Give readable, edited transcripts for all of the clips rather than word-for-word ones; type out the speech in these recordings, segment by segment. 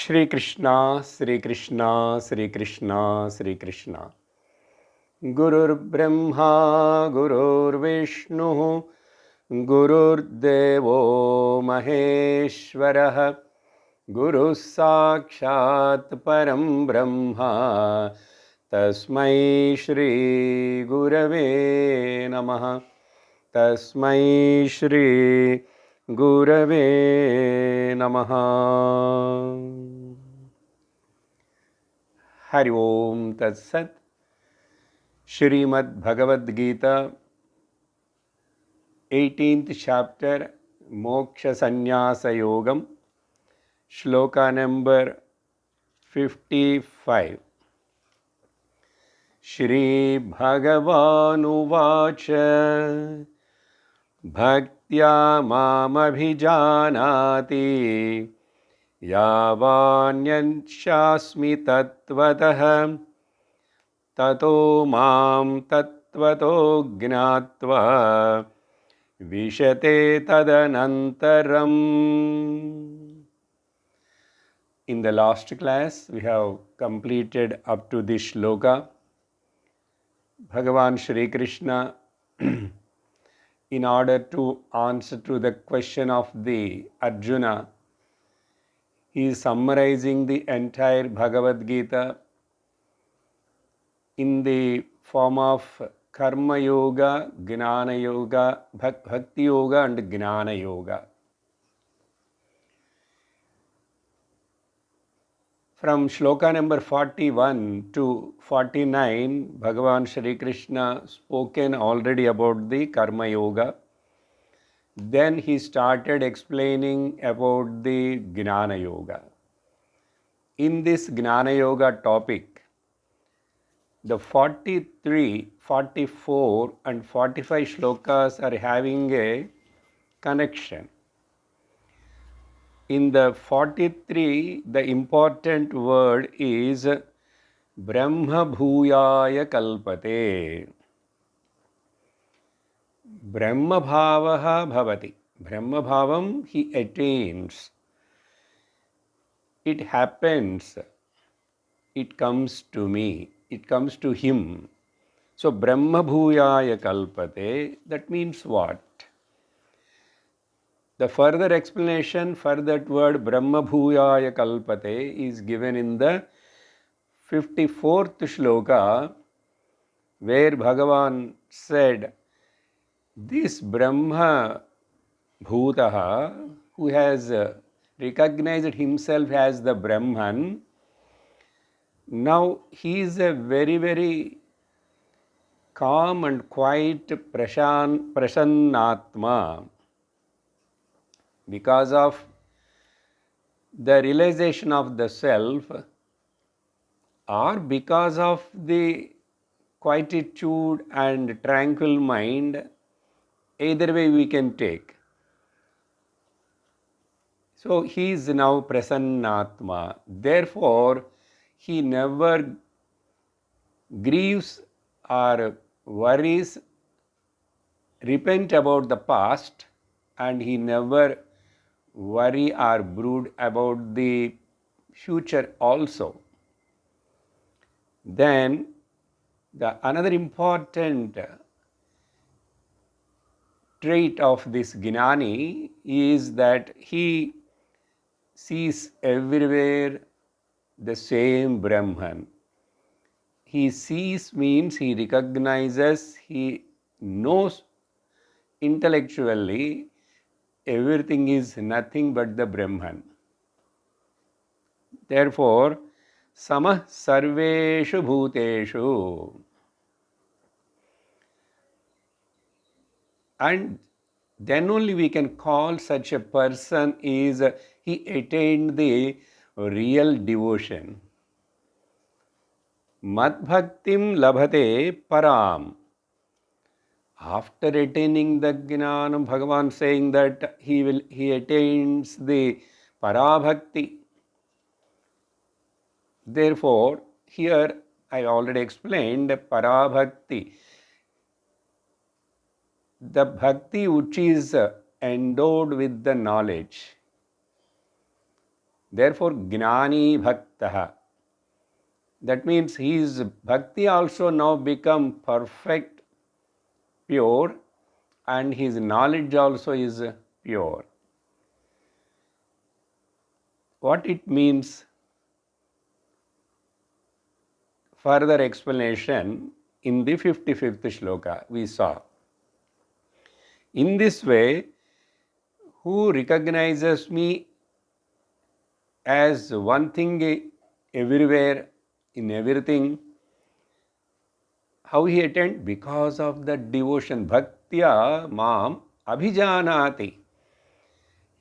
Shri Krishna, Shri Krishna, Shri Krishna, Shri Krishna. Gurur Brahma, Gurur Vishnu, Gurur Devo Maheshwaraha, Guru Sakshat Param Brahma, Tasmai Shri Gurave Namaha, Tasmai Shri Gurave Namaha. Hari Om Tat Sat. Shrimad Bhagavad Gita, 18th chapter, Moksha Sannyasa Yogam, Sloka number 55. Shri Bhagavanu Vacha Bhaktya Mamabhijanati Yavanyanshasmi Tatvatah Tato Mam Tatvato Gnatva Vishate Tadanantaram. In the last class, we have completed up to this shloka. Bhagavan Shri Krishna, in order to answer to the question of the Arjuna, he is summarizing the entire Bhagavad Gita in the form of Karma Yoga, Gnana Yoga, Bhakti Yoga and Gnana Yoga. From shloka number 41 to 49, Bhagavan Shri Krishna spoken already about the Karma Yoga. Then he started explaining about the Gnana Yoga. In this Gnana Yoga topic, the 43, 44 and 45 shlokas are having a connection. In the 43, the important word is Brahma Bhuyaya Kalpate. Brahma Bhavaha Bhavati. Brahma Bhavam he attains. It happens. It comes to me. It comes to him. So Brahma Bhuyaya Kalpate, that means what? The further explanation for that word Brahma Bhuyaya Kalpate is given in the 54th shloka, where Bhagavan said, this Brahma Bhutaha, who has recognized himself as the Brahman, now he is a very, very calm and quiet Prasannatma. Because of the realization of the self, or because of the quietude and tranquil mind, either way we can take. So he is now Prasannatma. Therefore, he never grieves or worries, repent about the past, and he never worry or brood about the future also. Then the another important trait of this Gnani is that he sees everywhere the same Brahman. He sees means he recognizes, he knows intellectually everything is nothing but the Brahman. Therefore, Samah Sarveshu Bhuteshu. And then only we can call such a person is he attained the real devotion. Madbhaktim labhate param. After attaining the Gnana, Bhagavan saying that he attains the Parabhakti. Therefore, here I already explained Parabhakti. The bhakti which is endowed with the knowledge. Therefore, Gnani Bhaktaha. That means his bhakti also now become perfect, pure, and his knowledge also is pure. What it means? Further explanation in the 55th shloka we saw. In this way, who recognizes me as one thing everywhere, in everything, how he attained? Because of the devotion. Bhaktya mam abhijanati.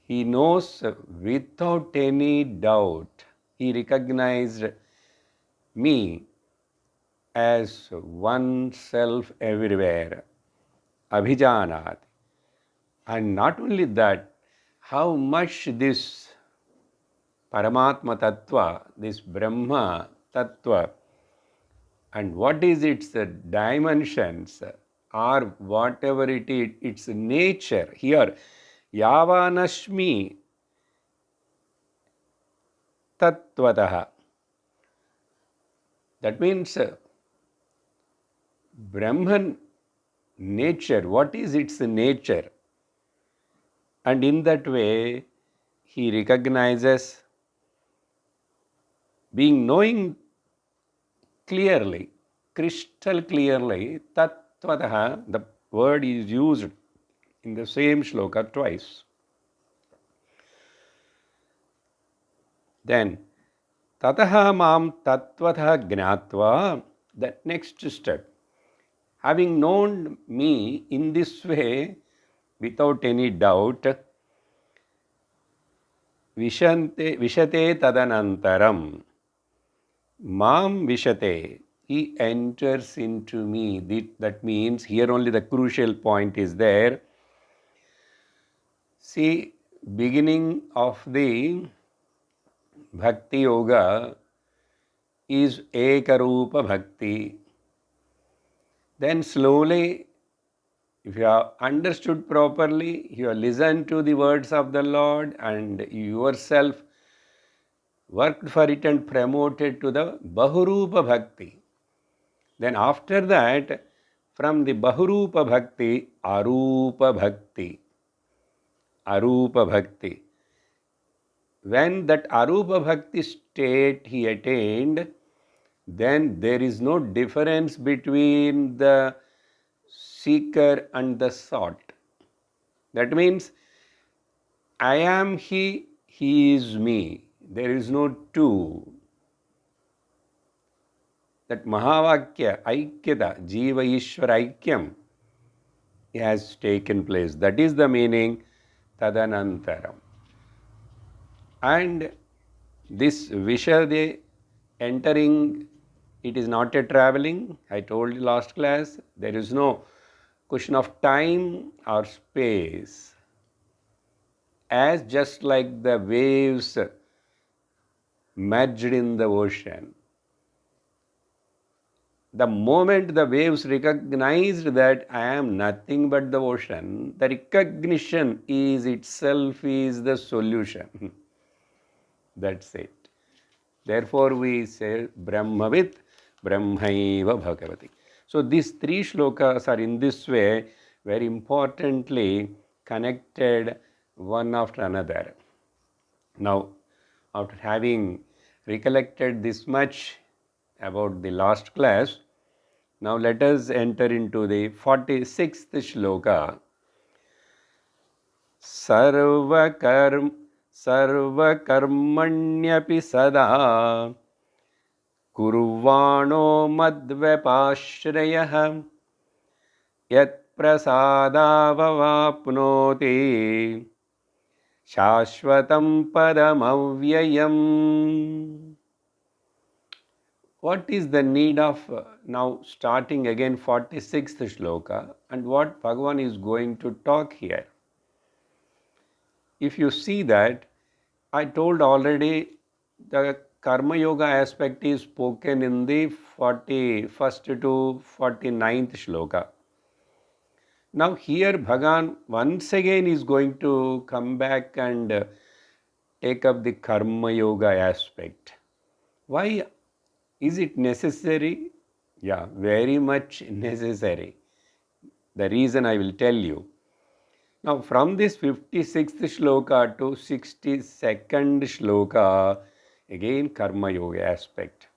He knows without any doubt. He recognized me as one self everywhere. Abhijanati. And not only that, how much this Paramatma Tattva, this Brahma Tattva, and what is its dimensions or whatever it is, its nature. Here, Yavanashmi Tattvataha. That means Brahman nature, what is its nature? And in that way, he recognizes, being knowing clearly, crystal clearly, tattvataha, the word is used in the same shloka twice. Then, tataha mam tattvataha gnatva, the next step. Having known me in this way, without any doubt, vishate tadanantaram. Mam vishate, he enters into me. That means here only the crucial point is there. See, beginning of the Bhakti Yoga is Ekarupa Bhakti. Then slowly, if you have understood properly, you have listened to the words of the Lord and yourself worked for it and promoted to the Bahurupa Bhakti. Then after that, from the Bahurupa Bhakti, Arupa Bhakti. Arupa Bhakti. When that Arupa Bhakti state he attained, then there is no difference between the seeker and the sought. That means, I am he, he is me. There is no two. That Mahavakya, Aikyata, Jiva Ishvara Aikyam has taken place. That is the meaning, Tadanantaram. And this Vishade entering, it is not a traveling. I told you last class, there is no question of time or space. As just like the waves merged in the ocean. The moment the waves recognized that I am nothing but the ocean, the recognition is itself is the solution. That's it. Therefore we say Brahmavit Brahmaiva Bhagavati. So these three shlokas are in this way very importantly connected one after another. Now, after having recollected this much about the last class, now let us enter into the 46th shloka. Sarvakarmanyapi sada kurvano madvyapashrayah yat prasadavavapnoti shashvatam padamavyayam. What is the need of now starting again 46th shloka and what Bhagavan is going to talk here? If you see that, I told already the Karma Yoga aspect is spoken in the 41st to 49th shloka. Now here Bhagavan once again is going to come back and take up the karma yoga aspect. Why is it necessary? Yeah, very much necessary. The reason I will tell you. Now, from this 56th shloka to 62nd shloka, again karma yoga aspect.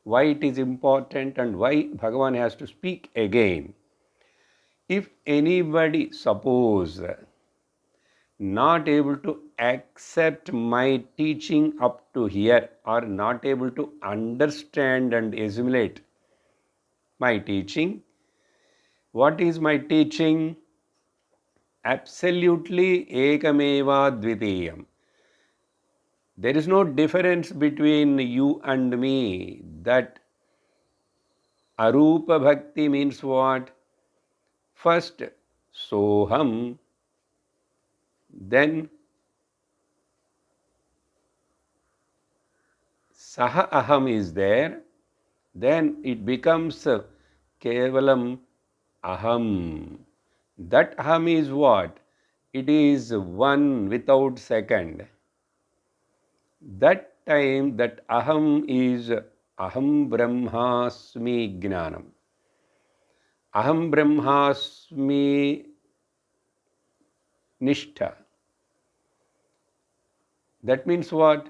Why it is important and why Bhagavan has to speak again. If anybody, suppose, not able to accept my teaching up to here, or not able to understand and assimilate my teaching, what is my teaching? Absolutely ekameva dvitiyam. There is no difference between you and me. That arupa bhakti means what? First, soham, then saha aham is there, then it becomes kevalam aham. That aham is what? It is one without second. That time, that aham is aham brahmasmi jnanam. Aham brahmasmi nishtha. That means what?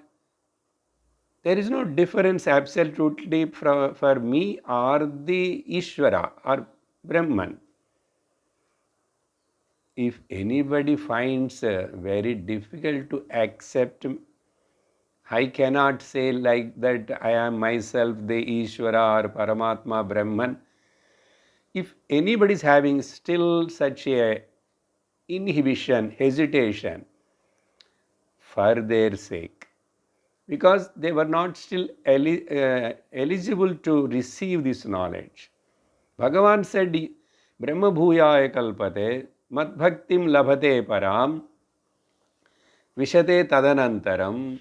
There is no difference absolutely for me or the Ishvara or Brahman. If anybody finds very difficult to accept, I cannot say like that I am myself the Ishvara or Paramatma Brahman. If anybody is having still such a inhibition, hesitation, for their sake, because they were not still eligible to receive this knowledge. Bhagavan said, Brahma bhuyaya kalpate, mat bhaktim labhate param, vishate tadanantaram.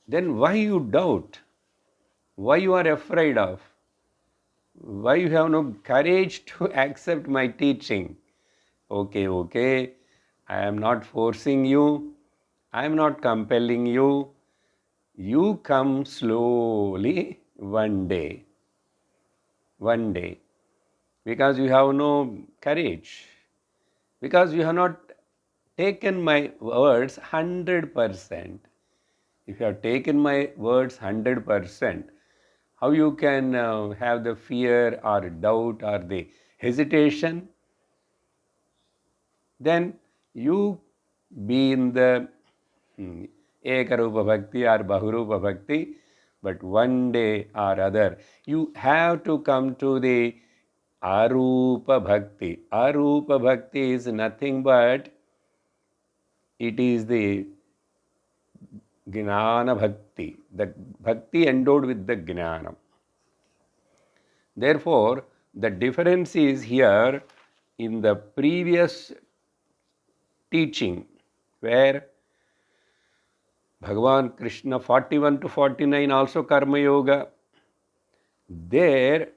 Then why you doubt? Why you are afraid of? Why you have no courage to accept my teaching? Okay, I am not forcing you, I am not compelling you. You come slowly one day, because you have no courage, because you have not taken my words 100%. If you have taken my words 100%, how you can have the fear or doubt or the hesitation? Then you be in the Ekarupa Bhakti or Bahurupa Bhakti, but one day or other you have to come to the Arupa Bhakti. Arupa Bhakti is nothing but it is the Jnana Bhakti, the Bhakti endowed with the Jnanam. Therefore, the difference is here in the previous teaching where Bhagavan Krishna 41 to 49 also Karma Yoga. There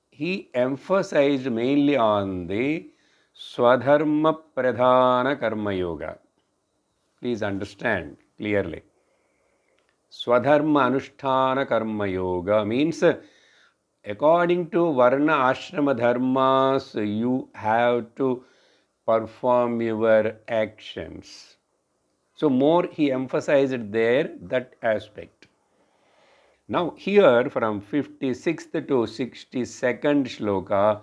he emphasized mainly on the Swadharma Pradhana Karma Yoga. Please understand clearly. Swadharma Anusthana Karma Yoga means according to Varna Ashrama Dharmas, you have to perform your actions. So more he emphasized there that aspect. Now here from 56th to 62nd shloka,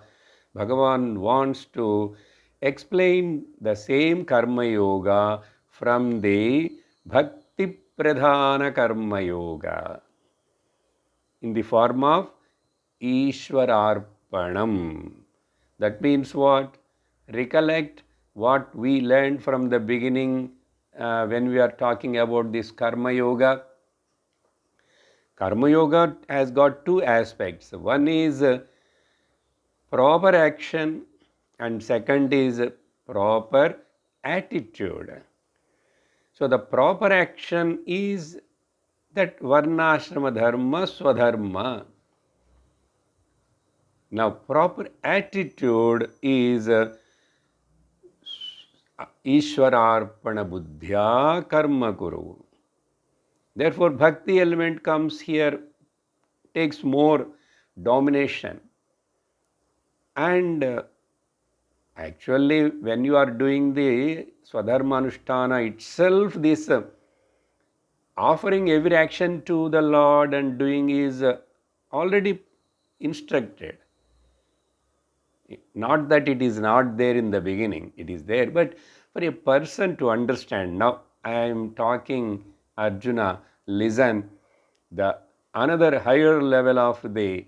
Bhagavan wants to explain the same Karma Yoga from the Bhakti Pradhana Karma Yoga in the form of Ishwararpanam. That means what? Recollect what we learned from the beginning when we are talking about this Karma Yoga. Karma Yoga has got two aspects. One is proper action and second is proper attitude. So the proper action is that Varnashrama Dharma, Swadharma. Now proper attitude is Ishwararpana Buddhya Karma Kuru. Therefore, bhakti element comes here, takes more domination. And actually, when you are doing the Swadharma Anushtana itself, this offering every action to the Lord and doing is already instructed. Not that it is not there in the beginning, it is there, but for a person to understand. Now, I am talking, Arjuna, listen, the another higher level of the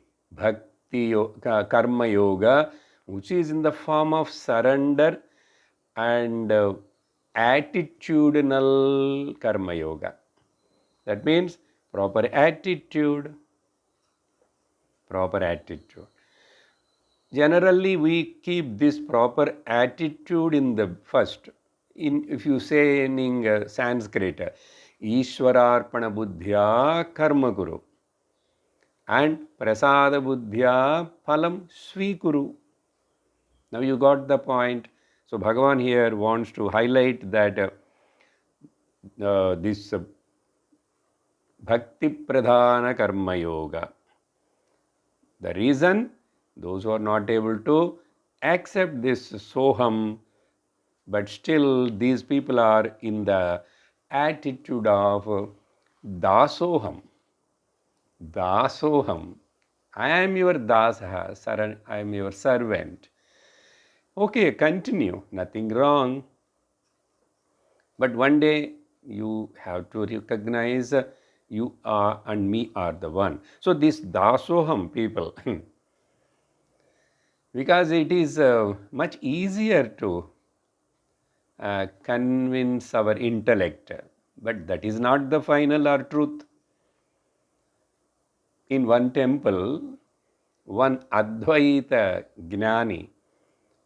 karma yoga, which is in the form of surrender and attitudinal karma yoga. That means proper attitude, proper attitude. Generally, we keep this proper attitude in the first. If you say in Sanskrit, Ishwararpana buddhya karma kuru and prasada buddhya phalam svikuru. Now you got the point. So Bhagavan here wants to highlight that this bhakti pradhana karma yoga. The reason, those who are not able to accept this soham, but still these people are in the attitude of dasoham. Dasoham. I am your dasaha, I am your servant. Okay, continue, nothing wrong. But one day you have to recognize you are and me are the one. So this dasoham people, because it is much easier to convince our intellect, but that is not the final or truth. In one temple, one Advaita Gnani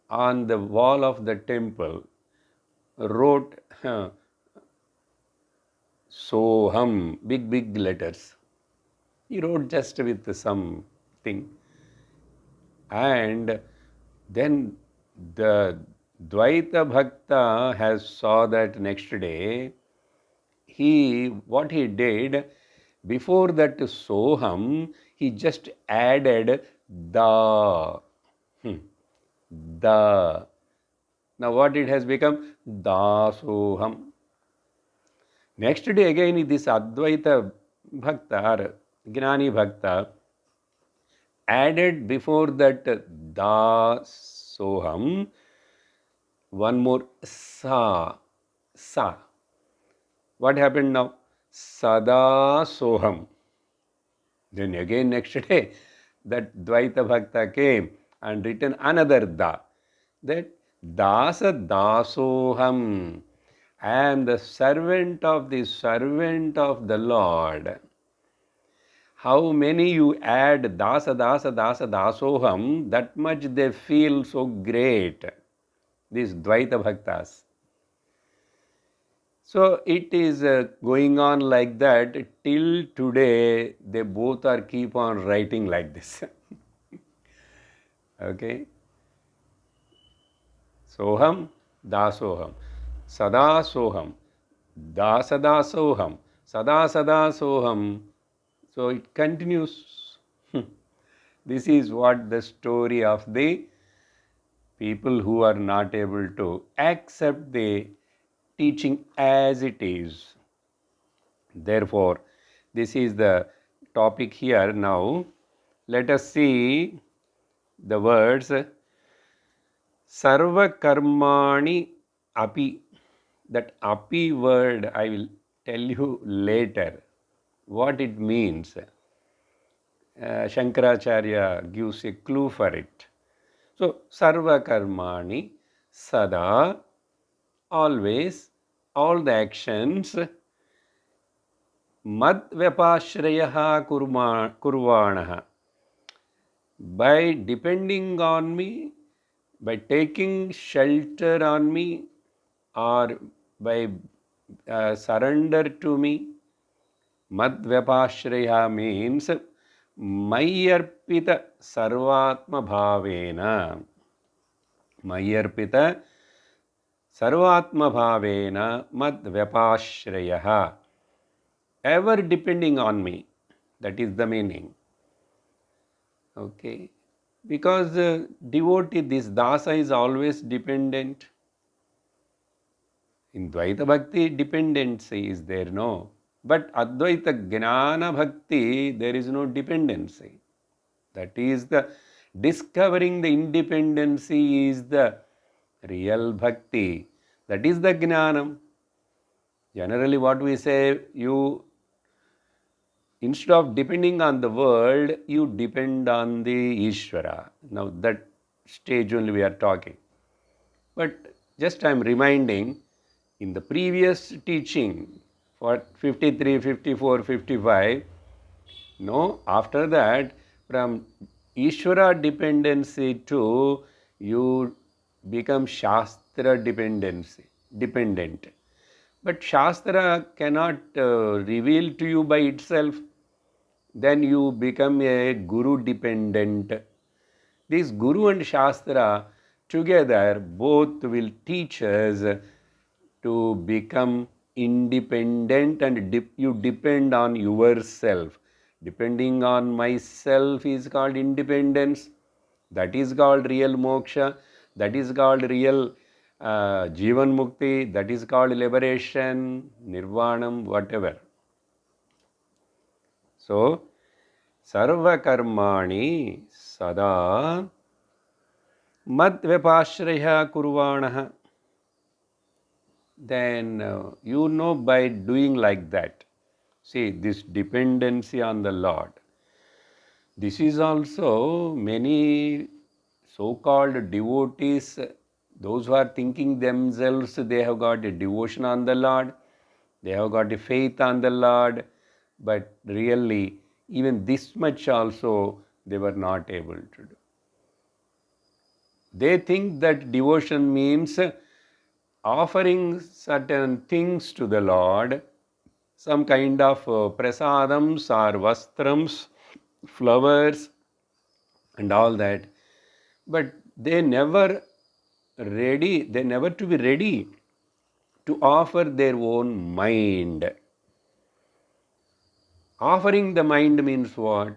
on the wall of the temple wrote Soham, big letters. He wrote just with something. And then the Dvaita Bhakta has saw that next day. What he did, before that Soham, he just added the. The. Now what it has become? Dasoham. Next day again this Advaita Bhakta or Gnani Bhakta added before that Dasoham one more Sa. What happened now? Sada Soham. Then again next day that Dvaita Bhakta came and written another Da. That Dasa Dasoham. I am the servant of the Lord. How many you add Dasa Dasoham, that much they feel so great. These Dvaita Bhaktas. So it is going on like that till today. They both are keep on writing like this. Okay. Soham, Dasoham, Sada Soham, Dasada Soham, Sada Soham. So it continues. This is what the story of the people who are not able to accept the teaching as it is. Therefore, this is the topic here now. Let us see the words Sarva Karmani Api. That Api word I will tell you later what it means. Shankaracharya gives a clue for it. So, Sarva Karmani Sada, always, all the actions, Mad Vyapashrayaha Kurvanaha. By depending on me, by taking shelter on me, or by surrender to me. Mad Vyapashraya means Mayarpita Sarvatma Bhavena. Mayarpita Sarvatma Bhavena Mad Vyapashraya. ever depending on me. That is the meaning. Okay. Because devotee, this dasa is always dependent. In Dvaita Bhakti, dependency is there, no. But Advaita Jnana Bhakti, there is no dependency. That is the discovering the independency is the real bhakti. That is the Jnanam. Generally, what we say, you instead of depending on the world, you depend on the Ishvara. Now, that stage only we are talking. But just I am reminding, in the previous teaching for 53, 54, 55, no, after that, from Ishvara dependency to you become Shastra dependent. But Shastra cannot reveal to you by itself. Then you become a Guru dependent. This Guru and Shastra together both will teach us to become independent, and you depend on yourself. Depending on myself is called independence. That is called real moksha. That is called real Jivan Mukti. That is called liberation, Nirvanam, whatever. So, Sarva Karmani Sada Mad Vyapashraya Kurvanaha. Then you know by doing like that. See, this dependency on the Lord. This is also many so-called devotees, those who are thinking themselves they have got a devotion on the Lord, they have got a faith on the Lord, but really even this much also they were not able to do. They think that devotion means offering certain things to the Lord, some kind of prasadams or vastrams, flowers and all that, but they never to be ready to offer their own mind. Offering the mind means what?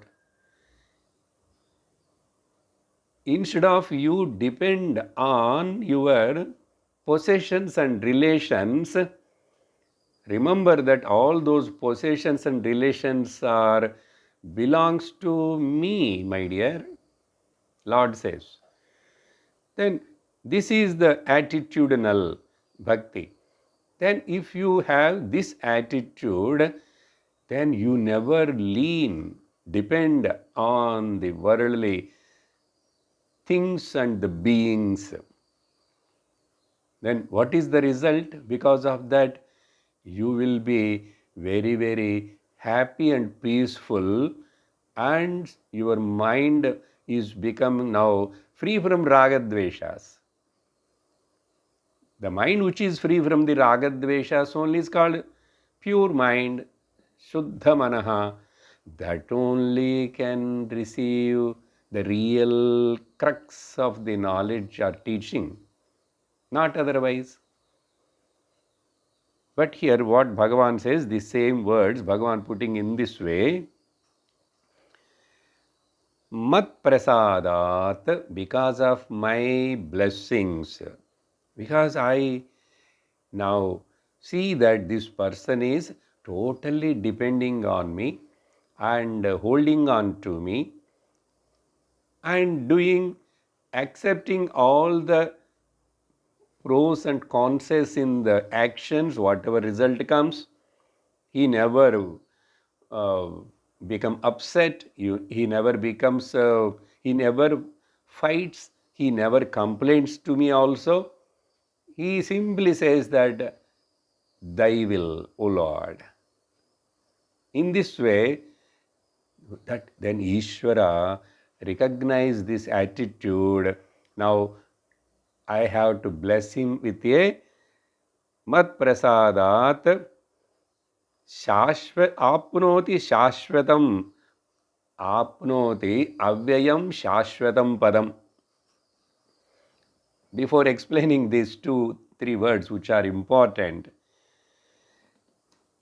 Instead of you depend on your possessions and relations, remember that all those possessions and relations are belongs to me, my dear. Lord says. Then this is the attitudinal bhakti. Then if you have this attitude, then you never depend on the worldly things and the beings. Then what is the result? Because of that, you will be very, very happy and peaceful, and your mind is become now free from ragadveshas. The mind which is free from the ragadveshas only is called pure mind, Shuddha Manaha. That only can receive the real crux of the knowledge or teaching, not otherwise. But here what Bhagavan says, the same words, Bhagavan putting in this way, Mat prasadat, because of my blessings, because I now see that this person is totally depending on me and holding on to me and accepting all the pros and cons in the actions, whatever result comes, he never become upset, he never becomes, he never fights, he never complains to me also. He simply says that, Thy will, O Lord. In this way, that then Ishvara recognize this attitude. Now I have to bless him with a mat prasadat apnoti shashvatam apnoti avyayam shashvatam padam. Before explaining these 2-3 words which are important,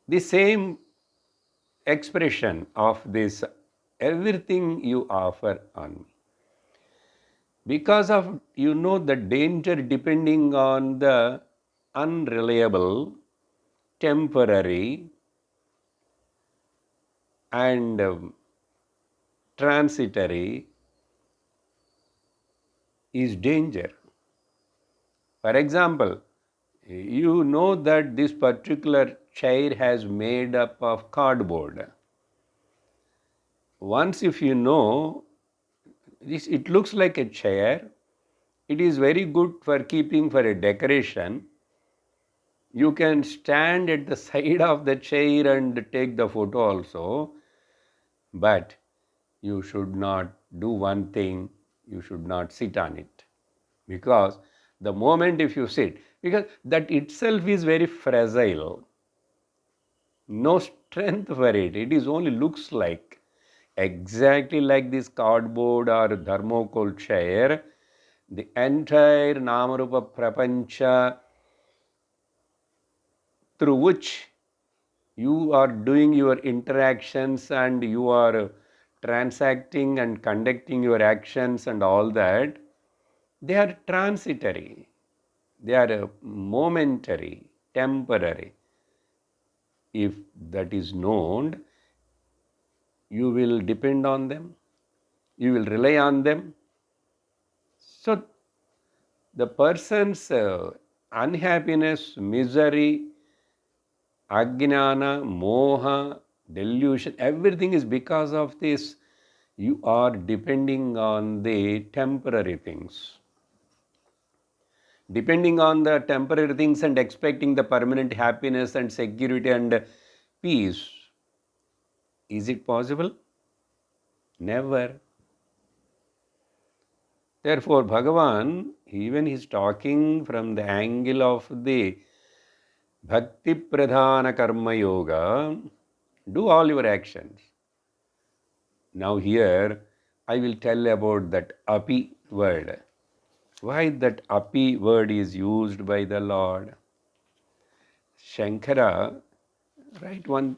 the same expression of this everything you offer on me. Because of the danger depending on the unreliable, temporary, and transitory is danger. For example, you know that this particular chair has made up of cardboard. Once if you know this, it looks like a chair. It is very good for keeping for a decoration. You can stand at the side of the chair and take the photo also. But you should not do one thing, you should not sit on it. Because the moment if you sit, because that itself is very fragile, no strength for it, it is only looks like, exactly like this cardboard or thermocol chair, the entire Namarupa Prapancha through which you are doing your interactions and you are transacting and conducting your actions and all that, they are transitory, they are momentary, temporary. If that is known, you will depend on them, you will rely on them. So the person's unhappiness, misery, ajnana, moha, delusion, everything is because of this. You are depending on the temporary things. Depending on the temporary things and expecting the permanent happiness and security and peace. Is it possible? Never. Therefore, Bhagavan, even he is talking from the angle of the Bhakti Pradhana Karma Yoga, do all your actions. Now here, I will tell about that api word. Why that api word is used by the Lord? Shankara, write one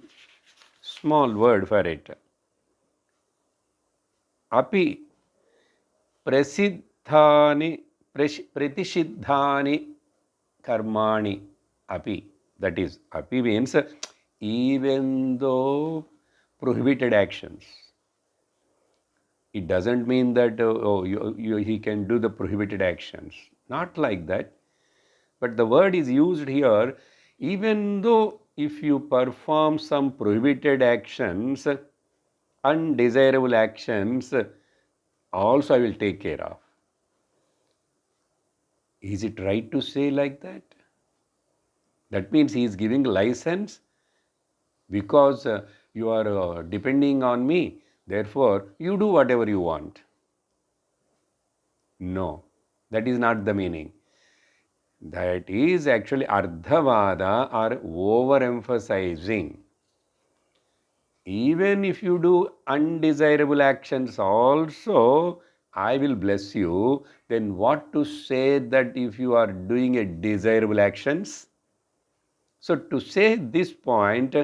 small word for it. Api prasiddhani pratisiddhani karmani api. That is, api means even though prohibited actions. It doesn't mean that he can do the prohibited actions. Not like that. But the word is used here, even though if you perform some prohibited actions, undesirable actions, also I will take care of. Is it right to say like that? That means he is giving license because you are depending on me, therefore you do whatever you want. No, that is not the meaning. That is actually ardhavada or overemphasizing. Even if you do undesirable actions also, I will bless you. Then what to say that if you are doing a desirable actions? So to say this point,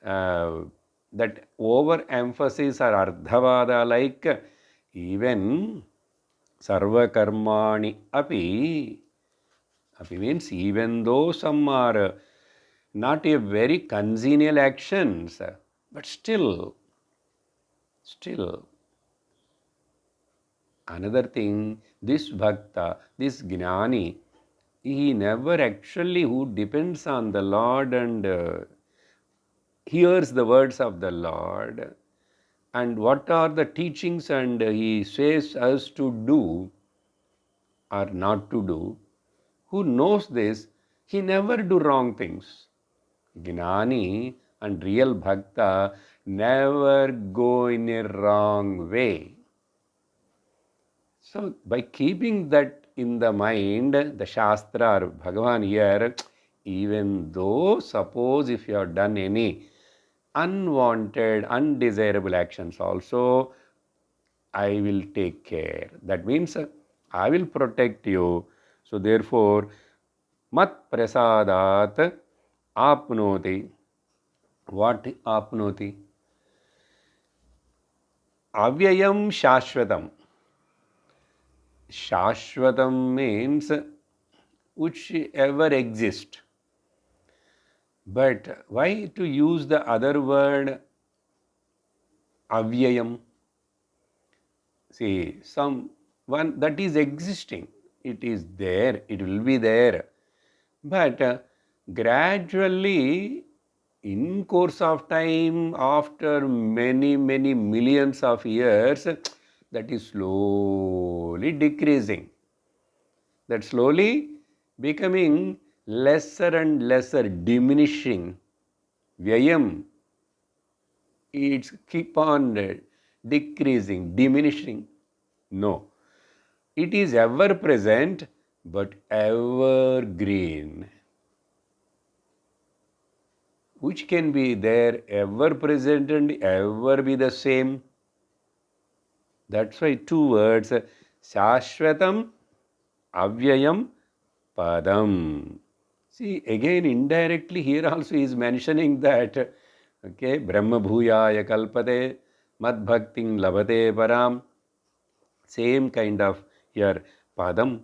that overemphasis or ardhavada, like even sarva karmani api, api means even though some are not a very congenial actions, but still. Another thing, this bhakta, this gnani, he never actually, who depends on the Lord and hears the words of the Lord and what are the teachings and he says us to do or not to do, who knows this, he never do wrong things. Gnani and real bhakta never go in a wrong way. So by keeping that in the mind, the Shastra or Bhagavan here, even though suppose if you have done any unwanted, undesirable actions also, I will take care. That means I will protect you. So therefore, mat prasadat apnoti. What apnoti? Avyayam shashvatam. Shashvatam means which ever exist. But why to use the other word avyayam? See, some one that is existing, it is there, it will be there. But gradually, in course of time, after many millions of years, that is slowly decreasing. That slowly becoming lesser and lesser, diminishing. Vyayam, it's keep on decreasing, diminishing. No, it is ever present but evergreen. Which can be there ever present and ever be the same. That's why two words, Shashvatam, Avyayam, Padam. See, again indirectly here also he is mentioning that, okay, Brahma Bhuyaya Kalpate, Mad Bhakting Labhate Param. Same kind of here, Padam.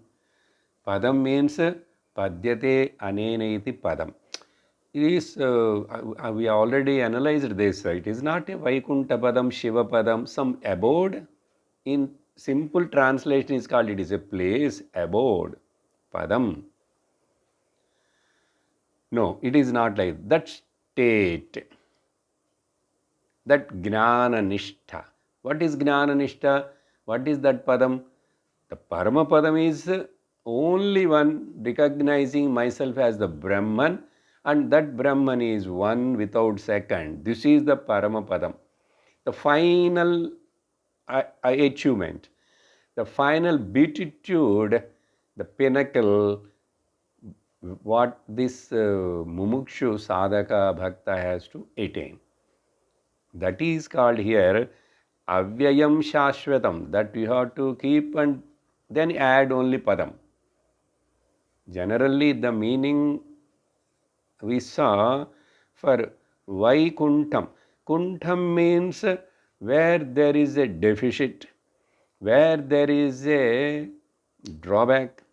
Padam means Padyate Anenaiti Padam. It is, we already analyzed this. It is not a Vaikuntha Padam, Shiva Padam, some abode. In simple translation is called, it is a place, abode, Padam. No, it is not like that state, that Gnana Nishtha. What is Gnana Nishtha? What is that Padam? The Parama Padam is only one recognizing myself as the Brahman, and that Brahman is one without second. This is the Parama Padam. The final achievement, the final beatitude, the pinnacle, what this mumukshu sadhaka bhakta has to attain. That is called here avyayam shashvatam, that you have to keep and then add only padam. Generally the meaning we saw for Vaikuntham. Kuntham means where there is a deficit, where there is a drawback,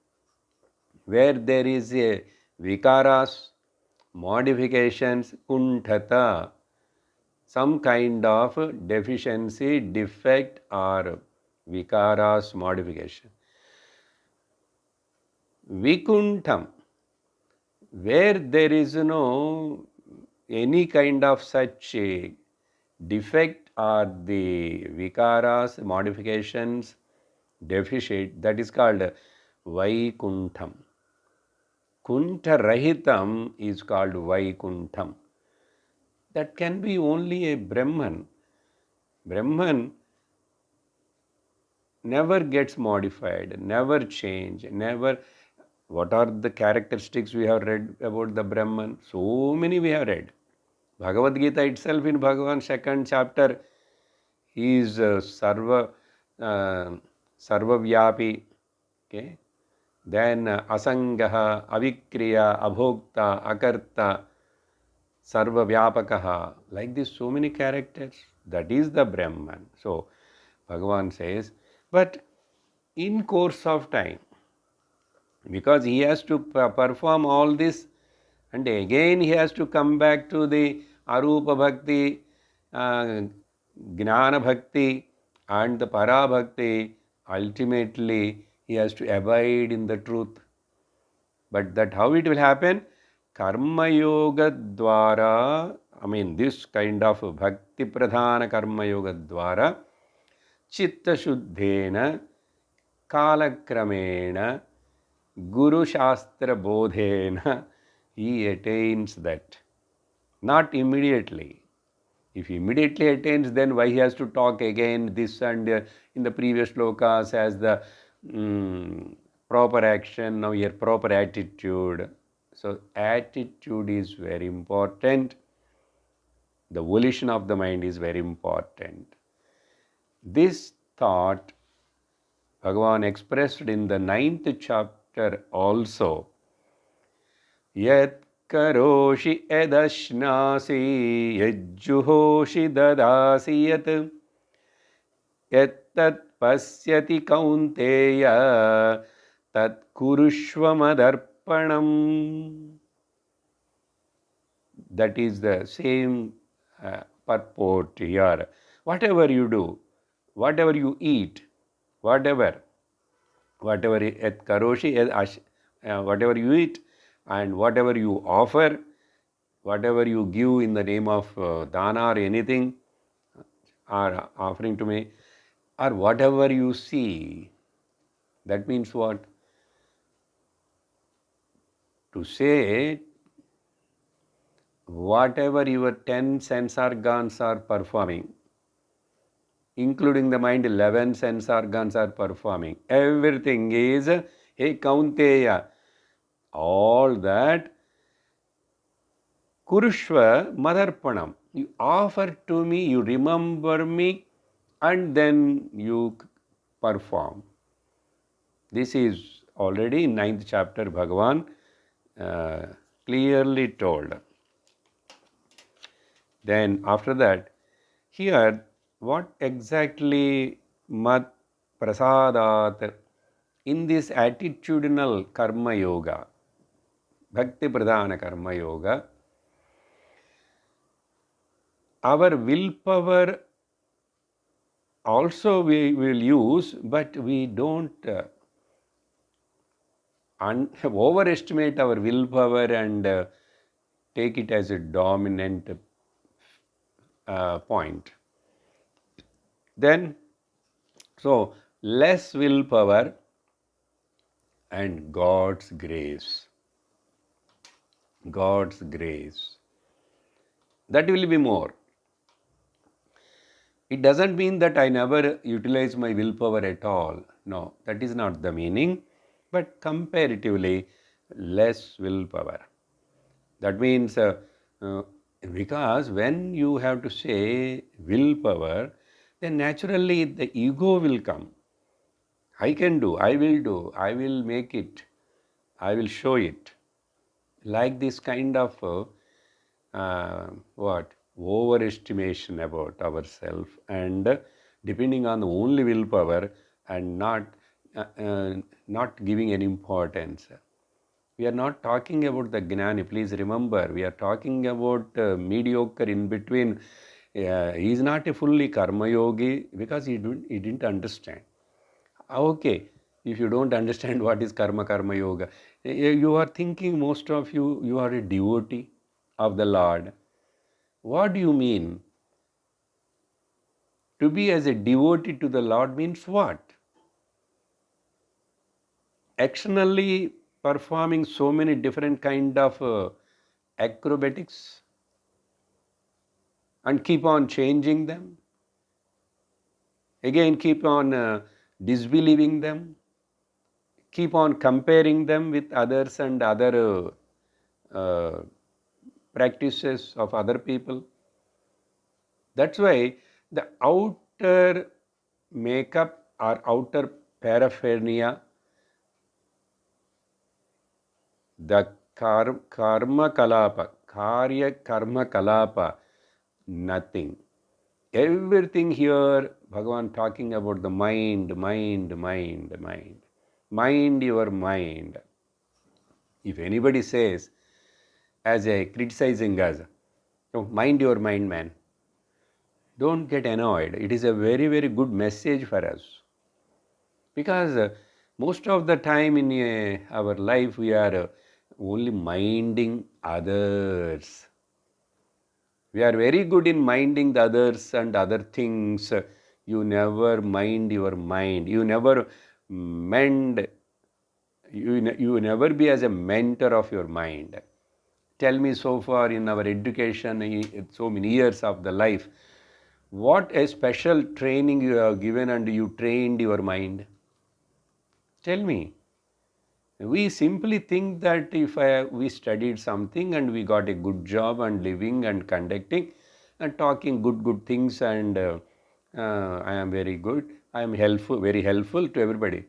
where there is a vikaras, modifications, kunthata, some kind of deficiency, defect or vikaras, modification. Vikuntham, where there is no any kind of such a defect or the vikaras, modifications, deficit, that is called Vaikuntham. Kuntha Rahitam is called Vaikuntham. That can be only a Brahman. Brahman never gets modified, never change, never. What are the characteristics we have read about the Brahman? So many we have read. Bhagavad Gita itself in Bhagavan's second chapter, he is sarvavyapi. Okay? Then asangaha, avikriya, abhokta, akarta, sarvavyapakaha. Like this, so many characters. That is the Brahman. So Bhagavan says, but in course of time, because he has to perform all this, and again he has to come back to the Arupa Bhakti, Gnana Bhakti and the Para Bhakti. Ultimately he has to abide in the truth. But that how it will happen? Karma Yoga Dwara, this kind of Bhakti Pradhana Karma Yoga Dwara, Chitta Shuddhena, Kalakramena, Guru Shastra Bodhena, he attains that. Not immediately. If he immediately attains, then why he has to talk again this and in the previous slokas as the proper action, now here proper attitude. So attitude is very important. The volition of the mind is very important. This thought Bhagavan expressed in the 9th chapter also. Yat karoshi edashnasi yajjuhoshi dadasi yat yattat pasyati kaunteya tat kurushva madarpanam. That is the same purport here. Whatever you do, whatever you eat, whatever et karoshi, whatever you eat and whatever you offer, whatever you give in the name of dana or anything, or offering to me, or whatever you see, that means what? To say whatever your 10 sense organs are performing, including the mind, 11 sense organs are performing. Everything is, hey Kaunteya, all that Kurushva Madarpanam. You offer to me, you remember me, and then you perform. This is already in 9th chapter, Bhagavan clearly told. Then after that, here what exactly Mat Prasadat in this attitudinal karma yoga, bhakti pradhana karma yoga, our willpower also we will use, but we don't overestimate our willpower and take it as a dominant point. Then, so less willpower and God's grace. God's grace. That will be more. It doesn't mean that I never utilize my willpower at all. No, that is not the meaning, but comparatively less willpower. That means because when you have to say willpower, then naturally the ego will come. I can do, I will make it, I will show it. Like this kind of overestimation about ourselves, and depending on the only willpower and not giving any importance. We are not talking about the Gnani, please remember, we are talking about mediocre in between. He is not a fully karma yogi because he didn't understand. Okay, if you don't understand what is karma yoga, you are thinking, most of you are a devotee of the Lord. What do you mean? To be as a devotee to the Lord means what? Externally performing so many different kind of acrobatics and keep on changing them. Again, keep on disbelieving them. Keep on comparing them with others and other practices of other people. That's why the outer makeup or outer paraphernalia, the karma kalapa, karya karma kalapa, nothing. Everything here, Bhagavan talking about the mind. Mind your mind. If anybody says, as a criticizing us, oh, mind your mind, man, don't get annoyed. It is a very, very good message for us. Because most of the time in our life, we are only minding others. We are very good in minding the others and other things. You never mind your mind. You never mend. You never be as a mentor of your mind. Tell me, so far in our education, so many years of the life, what a special training you have given and you trained your mind. Tell me. We simply think that if we studied something and we got a good job and living and conducting and talking good things, and I am very good, I am helpful, very helpful to everybody.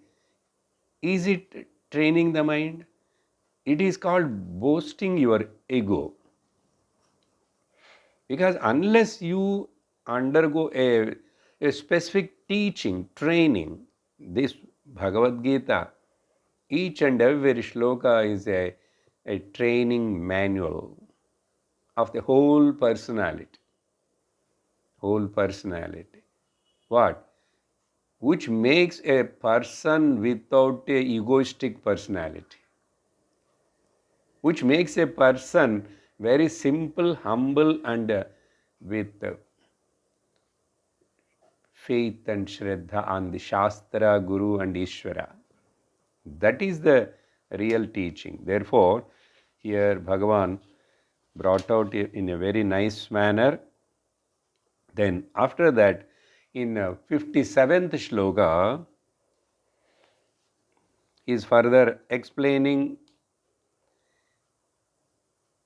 Is it training the mind? It is called boasting your ego. Because unless you undergo a specific teaching, training, this Bhagavad Gita, each and every shloka is a training manual of the whole personality. Whole personality. What? Which makes a person without a egoistic personality. Which makes a person very simple, humble, and with faith and Shraddha on the Shastra, Guru, and Ishvara. That is the real teaching. Therefore, here Bhagavan brought out in a very nice manner. Then, after that, in 57th shloka, he is further explaining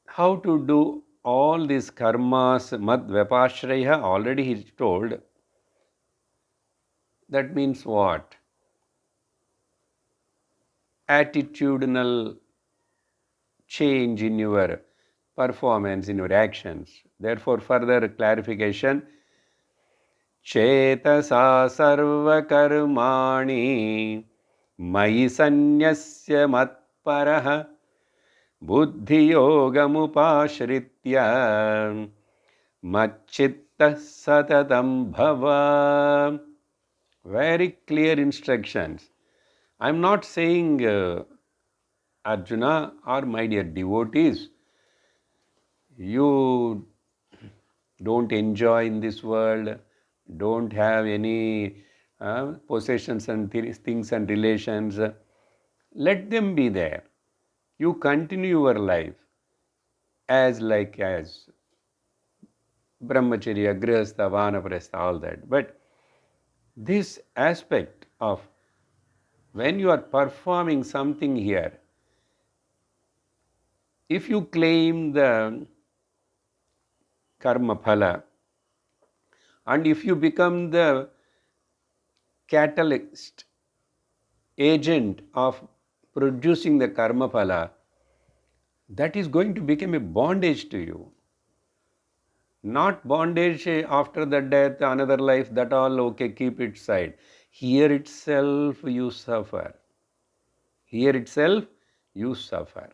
how to do all these karmas, mad vapashraya. Already he told. That means what? Attitudinal change in your performance, in your actions. Therefore, further clarification, Chetasa sarva karmani mayi sanyasya matparaha buddhi yogamupashritya machitta satatam bhava. Very clear instructions. I am not saying Arjuna or my dear devotees, you don't enjoy in this world, don't have any possessions and things and relations. Let them be there. You continue your life as brahmacharya, grihastha, vanaprastha, all that. But this aspect of when you are performing something here, if you claim the karma phala, and if you become the catalyst, agent of producing the karma phala, that is going to become a bondage to you. Not bondage after the death, another life, that all okay, keep it side. Here itself you suffer. Here itself you suffer.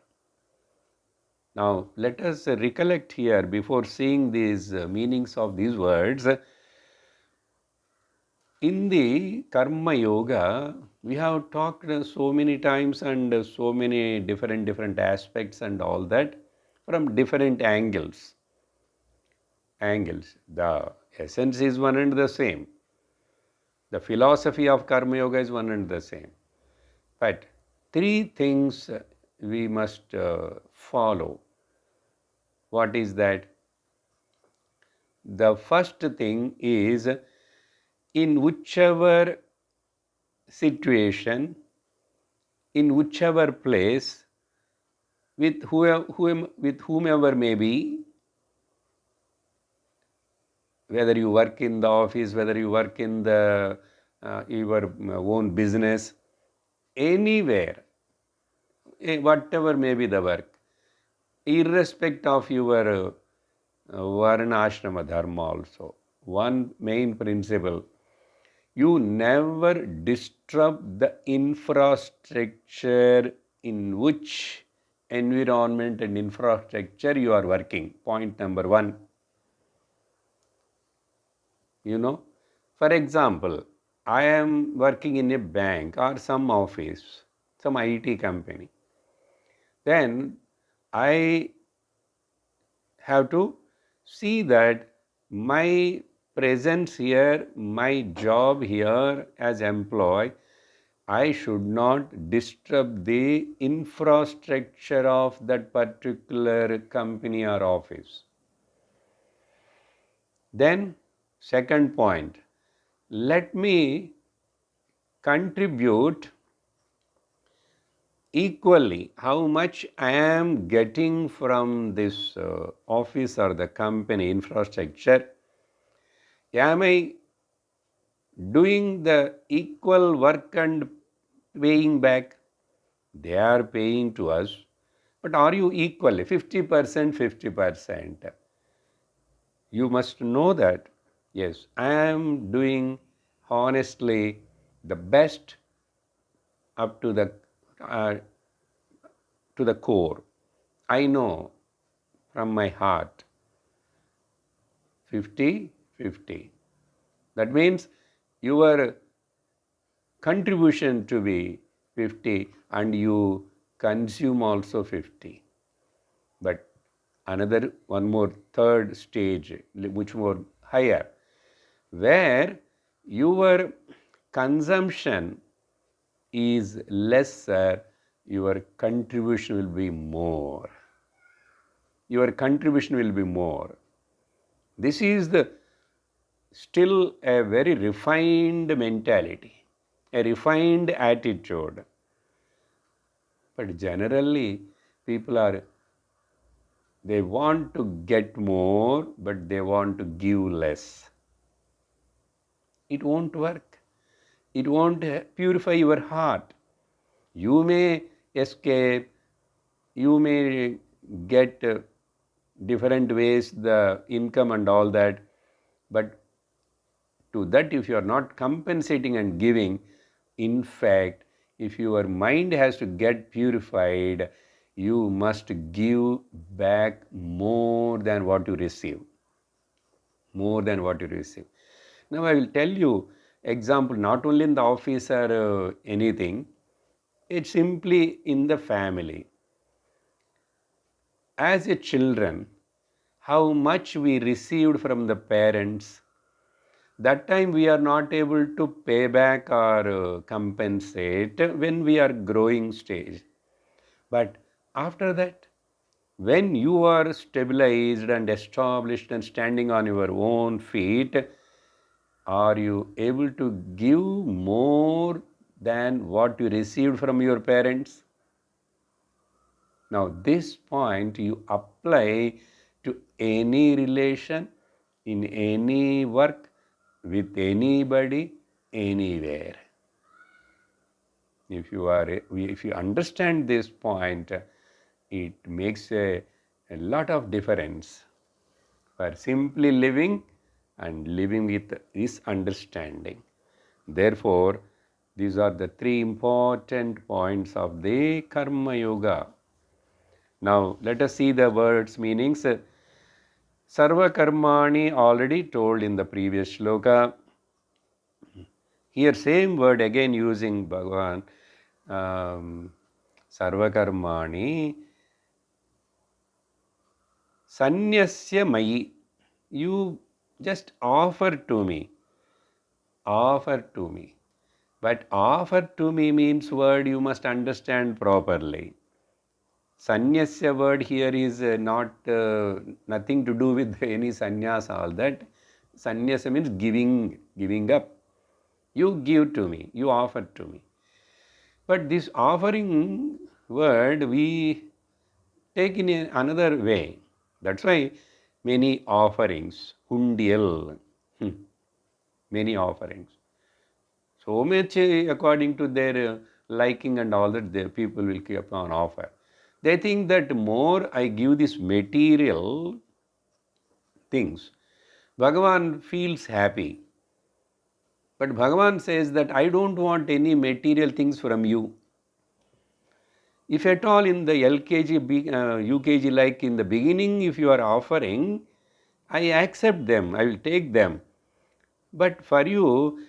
Now, let us recollect here before seeing these meanings of these words. In the Karma Yoga, we have talked so many times and so many different aspects and all that from different angles. The essence is one and the same. The philosophy of Karma Yoga is one and the same. But three things we must follow. What is that? The first thing is, in whichever situation, in whichever place, with whomever may be, whether you work in the office, whether you work in the your own business, anywhere, whatever may be the work, irrespective of your varna ashrama dharma also, one main principle, you never disturb the infrastructure in which environment and infrastructure you are working. Point number one. For example, I am working in a bank or some office, some IT company. Then I have to see that my presence here, my job here as employee, I should not disturb the infrastructure of that particular company or office. Then, second point, let me contribute equally how much I am getting from this office or the company infrastructure. Am I doing the equal work and paying back? They are paying to us. But are you equal? 50%, 50%. You must know that, yes, I am doing honestly the best up uh, to the core. I know from my heart 50-50. That means your contribution to be 50 and you consume also 50. But another one more third stage, which more higher, where your consumption is lesser, your contribution will be more. Your contribution will be more. This is the still a very refined mentality, a refined attitude. But generally, people they want to get more, but they want to give less. It won't work. It won't purify your heart. You may escape, you may get different ways the income and all that, but to that, if you are not compensating and giving, in fact, if your mind has to get purified, you must give back more than what you receive. More than what you receive. Now I will tell you example, not only in the office or anything, it's simply in the family. As a children, how much we received from the parents, that time we are not able to pay back or compensate when we are growing stage. But after that, when you are stabilized and established and standing on your own feet, are you able to give more than what you received from your parents? Now, this point you apply to any relation, in any work, with anybody, anywhere. If you understand this point, it makes a lot of difference for simply living and living with this understanding. Therefore, these are the three important points of the Karma Yoga. Now, let us see the words' meanings. Sarva Karmani already told in the previous shloka. Here, same word again using Bhagavan. Sarva Karmani Sanyasya Mayi. You just offer to me. Offer to me. But offer to me means word you must understand properly. Sanyasya word here is not nothing to do with any sannyas, all that. Sanyasa means giving up. You give to me, you offer to me. But this offering word we take in another way. That's why many offerings, hundial, many offerings. So much according to their liking and all that, the people will keep on offer. They think that more I give this material things, Bhagavan feels happy. But Bhagavan says that I don't want any material things from you. If at all in the LKG, UKG, like in the beginning, if you are offering, I accept them, I will take them. But for you,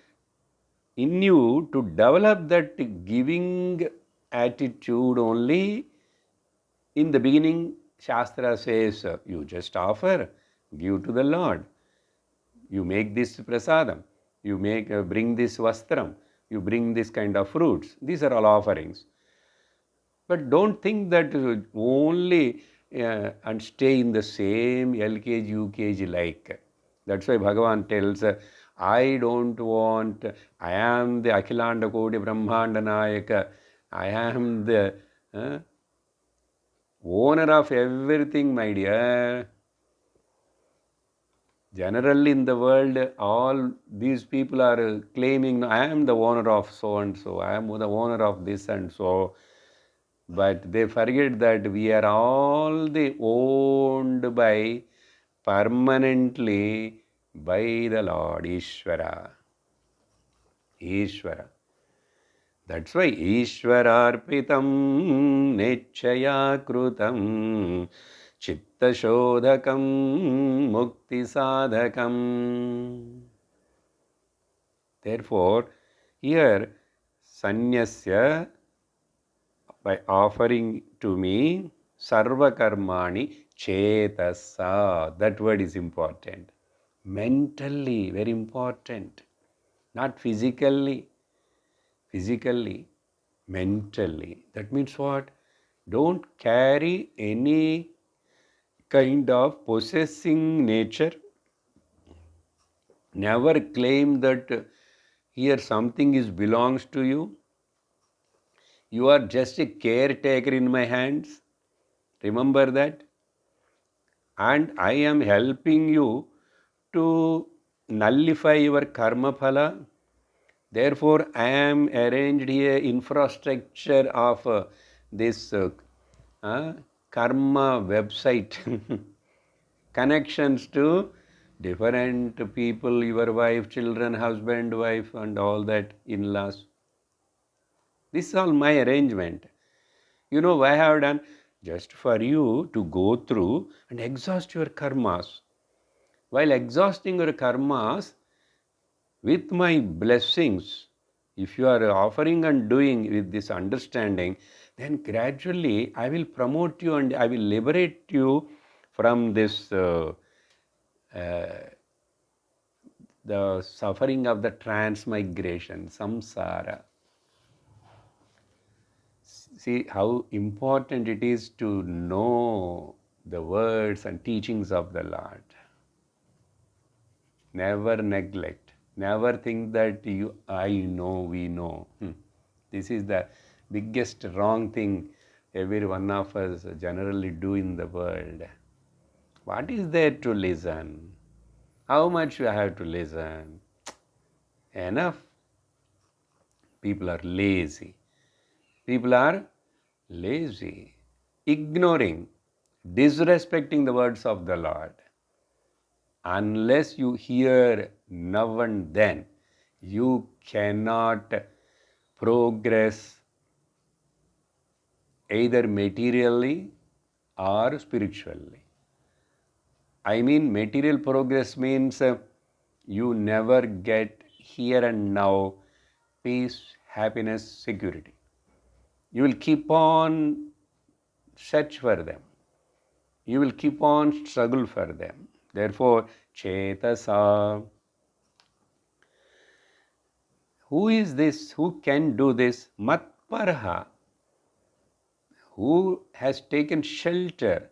in you to develop that giving attitude only, in the beginning, Shastra says, you just offer, give to the Lord. You make this prasadam, you bring this vastram, you bring this kind of fruits. These are all offerings. But don't think that only and stay in the same LKG, UKG like. That's why Bhagavan tells, I don't want, I am the Akhilanda Koti Brahmanda Nayaka, I am the owner of everything, my dear. Generally in the world, all these people are claiming, I am the owner of so and so, I am the owner of this and so. But they forget that we are all owned by permanently by the Lord Ishvara. Ishvara. That's why Ishvararpitam Nechaya Krutam Chitta Shodhakam Mukti Sadhakam. Therefore, here Sanyasya, by offering to me Sarva Karmani Chetasa. That word is important. Mentally, very important. Not physically. Physically, mentally. That means what? Don't carry any kind of possessing nature. Never claim that here something is belongs to you. You are just a caretaker in my hands. Remember that. And I am helping you to nullify your karma phala. Therefore, I am arranged here infrastructure of this karma website connections to different people, your wife, children, husband, wife, and all that, in-laws. This is all my arrangement. You know why I have done? Just for you to go through and exhaust your karmas. While exhausting your karmas, with my blessings, if you are offering and doing with this understanding, then gradually I will promote you and I will liberate you from this the suffering of the transmigration, samsara. See how important it is to know the words and teachings of the Lord. Never neglect. Never think that I know, we know. This is the biggest wrong thing every one of us generally do in the world. What is there to listen? How much you have to listen? Enough. People are lazy. People are lazy, ignoring, disrespecting the words of the Lord. Unless you hear now and then, you cannot progress either materially or spiritually. I mean, material progress means you never get here and now peace, happiness, security. You will keep on search for them. You will keep on struggle for them. Therefore, Chetasa. Who is this? Who can do this? Matparha. Who has taken shelter?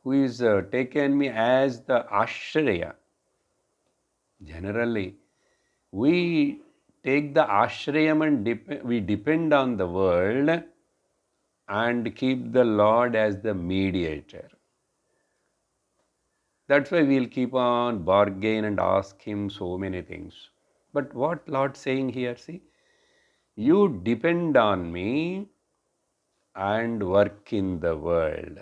Who is taken me as the Ashraya? Generally, we take the Ashrayam and we depend on the world and keep the Lord as the mediator. That's why we'll keep on bargain and ask him so many things. But what Lord saying here, see, you depend on me and work in the world.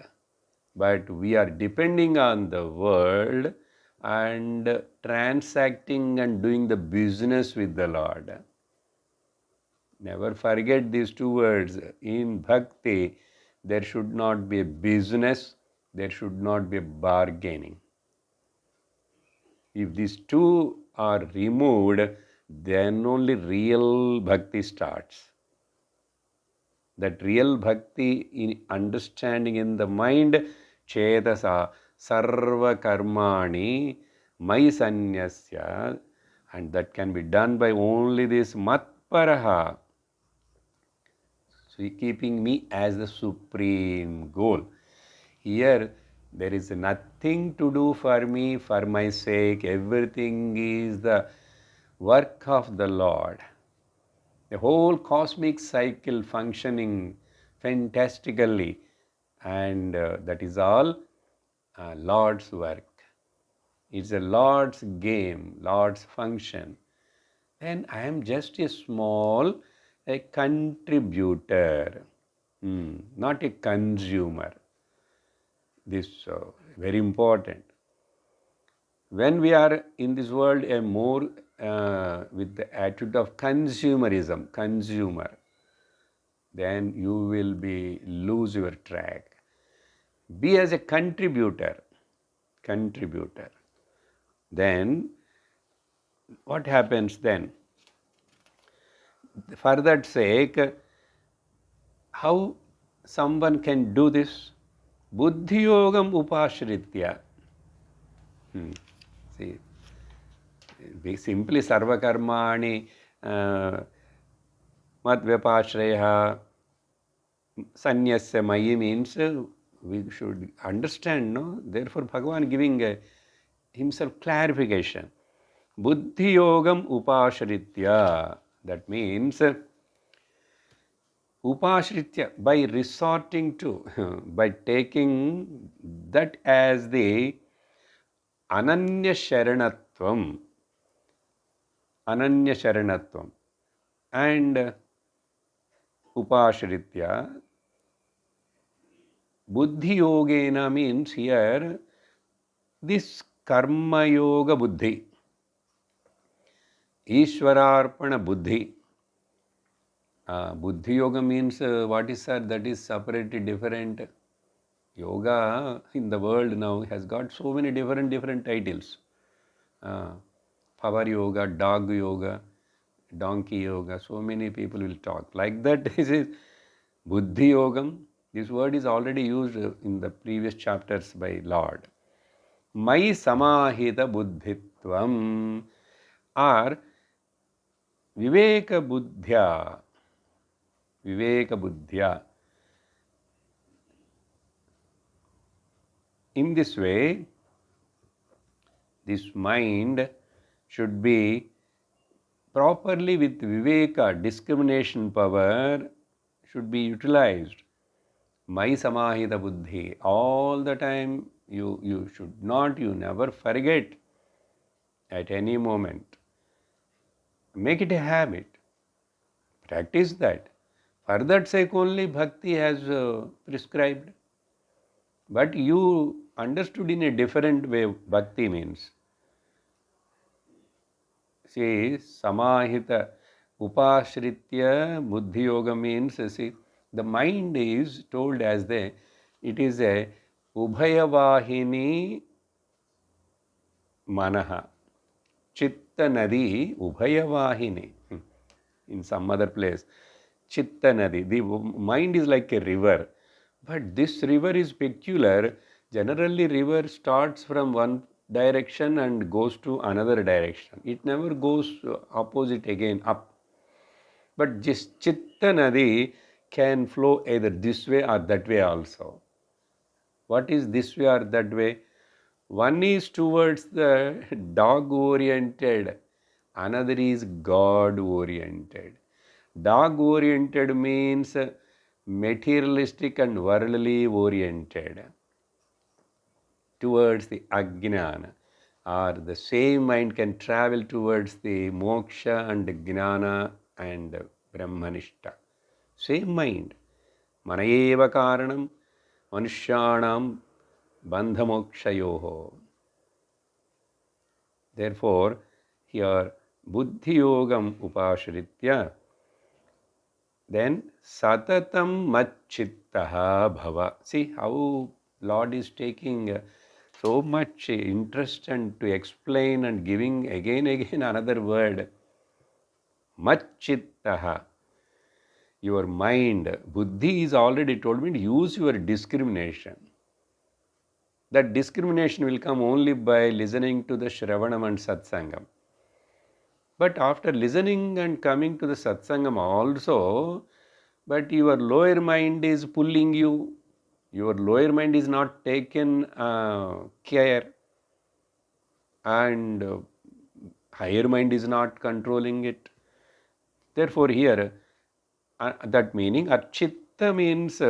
But we are depending on the world and transacting and doing the business with the Lord. Never forget these two words. In bhakti, there should not be a business, there should not be a bargaining. If these two are removed, then only real bhakti starts. That real bhakti in understanding in the mind, chetasa, sarva karmani, mai sanyasya, and that can be done by only this matparaha. So keeping me as the supreme goal. Here, there is nothing to do for me, for my sake. Everything is the work of the Lord. The whole cosmic cycle functioning fantastically, and that is all Lord's work. It's a Lord's game, Lord's function. Then I am just a small contributor. not a consumer. This very important. When we are in this world a more with the attitude of consumerism, consumer, then you will be lose your track. Be as a contributor. Then what happens then? For that sake, how someone can do this? Buddhi yogam upashritya. See, simply sarva karmani madvyapashreya sanyasya mayi means we should understand, no? Therefore, Bhagavan giving himself clarification. Buddhi yogam upashritya. That means upashritya, by resorting to, by taking that as the ananya sharanatvam, and upashritya, buddhi yogena means here this karma yoga buddhi, ishwararpana buddhi. Buddhi yoga means what is that? That is separately different. Yoga in the world now has got so many different titles. Power yoga, dog yoga, donkey yoga. So many people will talk like that. This is buddhi yogam. This word is already used in the previous chapters by Lord. Mai samahita buddhitvam, or viveka buddhya. Viveka buddhya. In this way, this mind should be properly with viveka, discrimination power should be utilized. Mai samahita buddhi. All the time you should not, you never forget at any moment. Make it a habit. Practice that. For that sake only bhakti has prescribed. But you understood in a different way bhakti means. See, samahita upashritya buddhi yoga means, see, the mind is told as it is a ubhayavahini manaha. Chitta nadi ubhayavahini. In some other place. Chitta nadi. The mind is like a river. But this river is peculiar. Generally, river starts from one direction and goes to another direction. It never goes opposite again, up. But this Chitta nadi can flow either this way or that way also. What is this way or that way? One is towards the dog-oriented, another is God-oriented. Dog-oriented means materialistic and worldly oriented towards the ajnana, or the same mind can travel towards the moksha and jnana and brahmanishta. Same mind. Manayeva karanam manushyanam bandhamokshayoho. Therefore, here buddhi yogam upashritya, then satatam machittaha bhava. See how Lord is taking so much interest and to explain and giving again another word. Machittaha. Your mind, buddhi is already told me to use your discrimination. That discrimination will come only by listening to the Shravanam and Satsangam. But after listening and coming to the Satsangam also, but your lower mind is pulling you, your lower mind is not taken care, and higher mind is not controlling it. Therefore here, that meaning, Architta means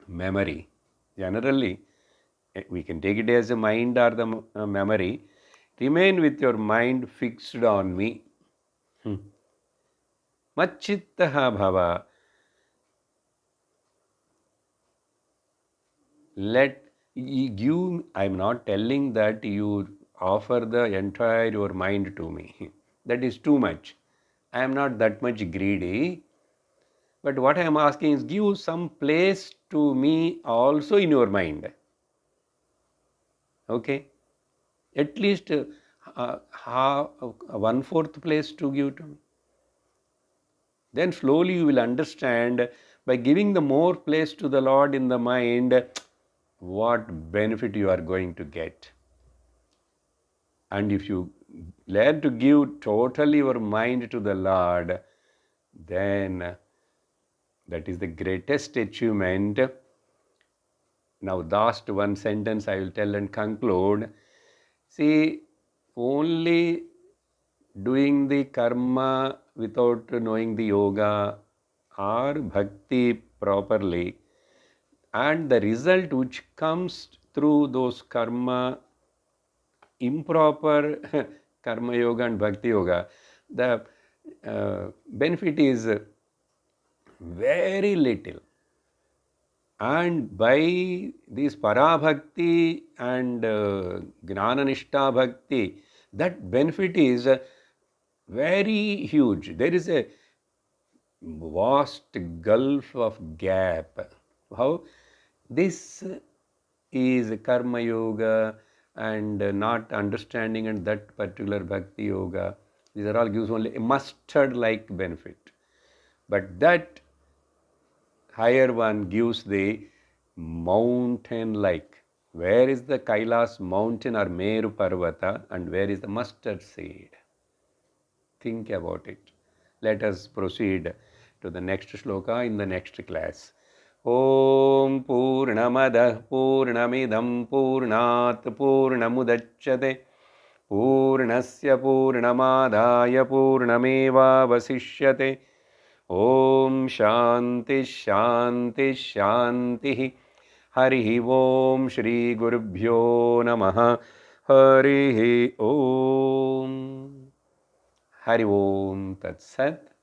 memory. Generally, we can take it as a mind or the memory. Remain with your mind fixed on me. Machittaha bhava. I am not telling that you offer the entire your mind to me. That is too much. I am not that much greedy. But what I am asking is give some place to me also in your mind. Okay? At least half, 1/4 place to give to me. Then slowly you will understand, by giving the more place to the Lord in the mind, what benefit you are going to get. And if you learn to give totally your mind to the Lord, then that is the greatest achievement. Now, last one sentence I will tell and conclude. See, only doing the karma without knowing the yoga or bhakti properly, and the result which comes through those karma, improper karma yoga and bhakti yoga, the benefit is very little. And by this parabhakti and gnananishta bhakti, that benefit is very huge. There is a vast gulf of gap. How? This is karma yoga and not understanding, and that particular bhakti yoga. These are all gives only a mustard like benefit. But that higher one gives the mountain like. Where is the Kailas mountain or Meru Parvata, and where is the mustard seed? Think about it. Let us proceed to the next shloka in the next class. Om Purnamadah Purnamidam Purnat Purnamudachyate Purnasya Purnamadaya Purnameva Vasishyate. Om Shanti Shanti Shanti. Hari Om Shri Gurubhyo Namaha. Hari Om. Hari Om Tat Sat.